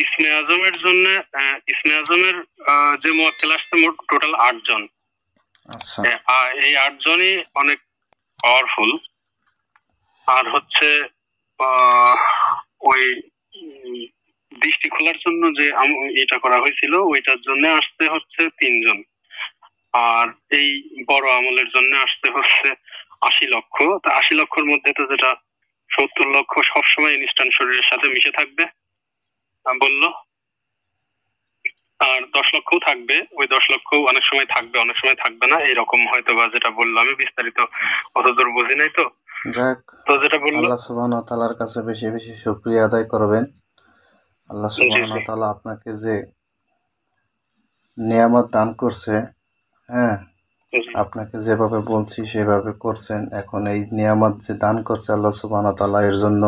ইসমে আজমের জন্য ইসমে আজমের যে মুয়াক্কিল আসছে মোট টোটাল 8 জন। আচ্ছা, এই 8 জনই অনেক পাওয়ারফুল। আর হচ্ছে ওই দৃষ্টি খোলার জন্য যে এটা করা হয়েছিল ওইটার জন্য আসছে হচ্ছে 3 জন। আর এই বড় আমলের জন্য আসছে হচ্ছে 80 লক্ষ। তা 80 লক্ষের মধ্যে তো যেটা 70 লক্ষ সবসময় ইনস্ট্যান্ট শরীরের সাথে মিশে থাকবে বললো, আর 10 লক্ষও থাকবে। ওই 10 লক্ষ অনেক সময় থাকবে অনেক সময় থাকবে না, এরকম হয়তো বা যেটা বললো। আমি বিস্তারিত অতদূর বুঝি নাই। তো যাক, তো যেটা বললো আল্লাহ সুবহানাহু ওয়া তাআলার কাছে বেশি বেশি শুকরিয়া আদায় করবেন। আল্লাহ সুবহানাহু ওয়া তাআলা আপনাকে যে নিয়ামত দান করছে, হ্যাঁ, আপনাকে যেভাবে বলছি সেভাবে করছেন। এখন এই নিয়ামত যে দান করছে আল্লাহ সুবহানাহু ওয়া তাআলা, এর জন্য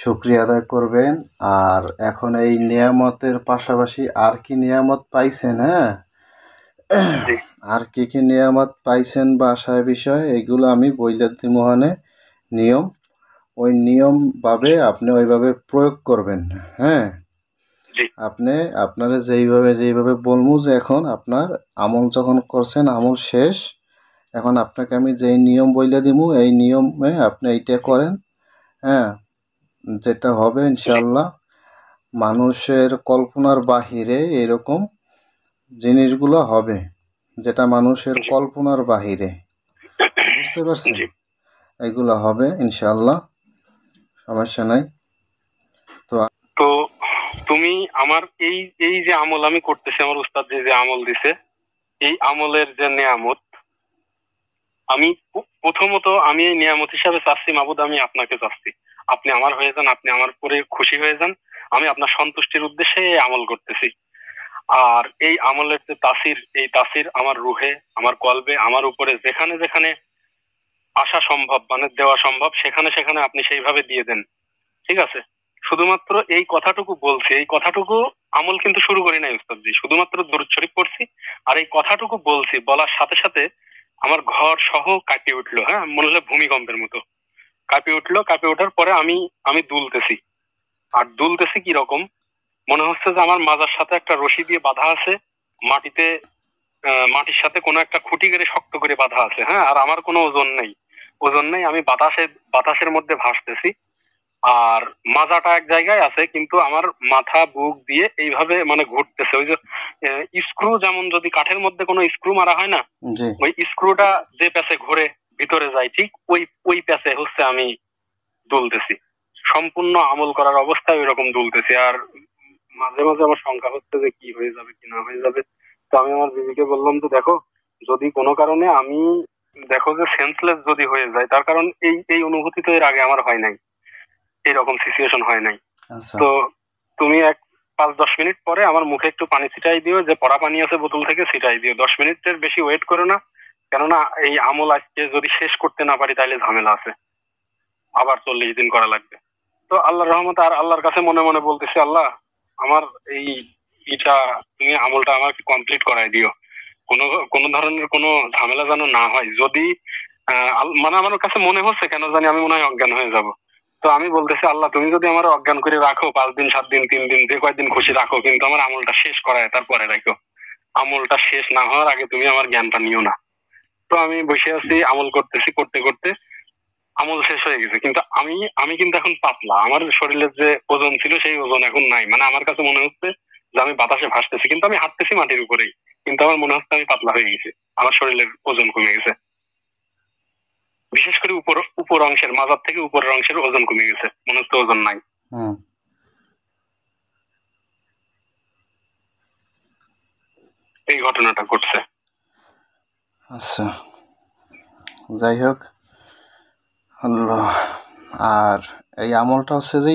শুকরিয়া আদায় করবেন। আর এখন এই নিয়ামতের পাশাপাশি আর কি নিয়ামত পাইছেন, হ্যাঁ, আর কি কি নিয়ামত পাইছেন বা আশায় বিষয়, এগুলো আমি বইলে দিমোহানে নিয়ম, ওই নিয়ম ভাবে আপনি ওইভাবে প্রয়োগ করবেন। হ্যাঁ, আপনি আপনারা যেইভাবে বলবো যে এখন আপনার আমল যখন করছেন আমল শেষ, এখন আপনাকে আমি যেই নিয়ম বইলে দিব এই নিয়মে আপনি এইটা করেন। হ্যাঁ, যেটা হবে ইনশাআল্লাহ মানুষের কল্পনার বাহিরে এরকম জিনিসগুলো হবে, যেটা মানুষের কল্পনার বাহিরে, বুঝতে পারছেন? এগুলো হবে ইনশাআল্লাহ, সমস্যা নাই। তো তুমি আমার এই এই যে আমল আমি করতেছি, আমার উস্তাদ যে আমল দিছে, এই আমলের যে নিয়ামত, আমি প্রথমত আমি এই নিয়ামত হিসাবে চাচ্ছি মাবুদ, আমি আপনাকে চাচ্ছি আপনি আমার হয়ে যান, আপনি আমার পরে খুশি হয়ে যান। আমি আপনার সন্তুষ্টির উদ্দেশ্যে এই আমল করতেছি। আর এই আমলের যে তাসির, এই তাসির আমার রুহে, আমার কলবে, আমার উপরে যেখানে যেখানে আসা সম্ভব, মানে দেওয়া সম্ভব, সেখানে সেখানে আপনি সেইভাবে দিয়ে দেন। ঠিক আছে? শুধুমাত্র এই কথাটুকু বলছি, এই কথাটুকু আমল কিন্তু শুরু করি নাই উস্তাদজি, শুধুমাত্র দরুদ শরীফ পড়ছি। আর এই কথাটুকু বলছি, বলার সাথে সাথে আমার ঘর সহ কাঁপিয়ে উঠলো। হ্যাঁ, মনে হলো ভূমিকম্পের মতো কাঁপিয়ে উঠলো। কাঁপিয়ে ওঠার পরে আমি দুলতেছি। আর দুলতেছি কি রকম, মনে হচ্ছে যে আমার মাজার সাথে একটা রশি দিয়ে বাঁধা আছে, মাটিতে মাটির সাথে কোনো একটা খুঁটি গেড়ে শক্ত করে বাঁধা আছে। হ্যাঁ, আর আমার কোনো ওজন নেই, ওজন নেই, আমি বাতাসের মধ্যে ভাসতেছি। আর মাজাটা এক জায়গায় আছে, কিন্তু আমার মাথা বুক দিয়ে এইভাবে মানে ঘুরতেছে। ওই যে স্ক্রু, যেমন যদি কাঠের মধ্যে কোনো স্ক্রু মারা হয় না, ওই স্ক্রুটা যে প্যাচে ঘুরে ভিতরে যায়, ঠিক ওই প্যাচে হচ্ছে আমি দুলতেছি। সম্পূর্ণ আমল করার অবস্থায় ওই রকম দুলতেছি। আর মাঝে মাঝে আমার শঙ্কা হচ্ছে যে কি হয়ে যাবে কি না হয়ে যাবে। তো আমি আমার বিবিকে বললাম যে দেখো, যদি কোনো কারণে আমি দেখো যে সেন্সলেস যদি হয়ে যায়, তার কারণ এই এই অনুভূতি তো এর আগে আমার হয় নাই, এরকম সিচুয়েশন হয় নাই। তো তুমি 5-10 মিনিট পরে আমার মুখে একটু পানি ছিটাই দিও, যে পড়া পানি আছে বোতল থেকে ছিটাই দিও। 10 মিনিটের বেশি ওয়েট করো না, কেননা এই আমল আজকে যদি শেষ করতে না পারি তাহলে ঝামেলা আছে, আবার 40 দিন করা লাগবে। তো আল্লাহর রহমত, আর আল্লাহর কাছে মনে মনে বলতেছি, আল্লাহ আমার এই এটা তুমি আমলটা আমাকে কমপ্লিট করাই দিও, কোনো কোনো ধরনের কোনো ঝামেলা যেন না হয়। যদি মানে আমার কাছে মনে হচ্ছে কেন জানি আমি মনে হয় অজ্ঞান হয়ে যাব। তো আমি বলতেছি, আল্লাহ তুমি যদি আমার অজ্ঞান করে রাখো 5 দিন 7 দিন 3 দিন, যে কয়দিন খুশি রাখো, কিন্তু আমার আমলটা শেষ করায় তারপরে রাখো। আমলটা শেষ না হওয়ার আগে তুমি আমার জ্ঞানটা নিও না। তো আমি বসে আছি, আমল করতেছি, করতে করতে আমল শেষ হয়ে গেছে। কিন্তু আমি আমি কিন্তু এখন পাতলা, আমার শরীরের যে ওজন ছিল সেই ওজন এখন নাই। মানে আমার কাছে মনে হচ্ছে যে আমি বাতাসে ভাসতেছি, কিন্তু আমি হাঁটতেছি মাটির উপরেই, কিন্তু আমার মনে হচ্ছে আমি পাতলা হয়ে গেছি, আমার শরীরের ওজন কমে গেছে। বিশেষ করে উপর অংশের, মাজার থেকে উপরের অংশের ওজন কমে গেছে, মনে হচ্ছে ওজন নাই। এই ঘটনাটা ঘটছে। আচ্ছা, যাই হোক, আল্লাহ। আর এই আমলটা হচ্ছে যে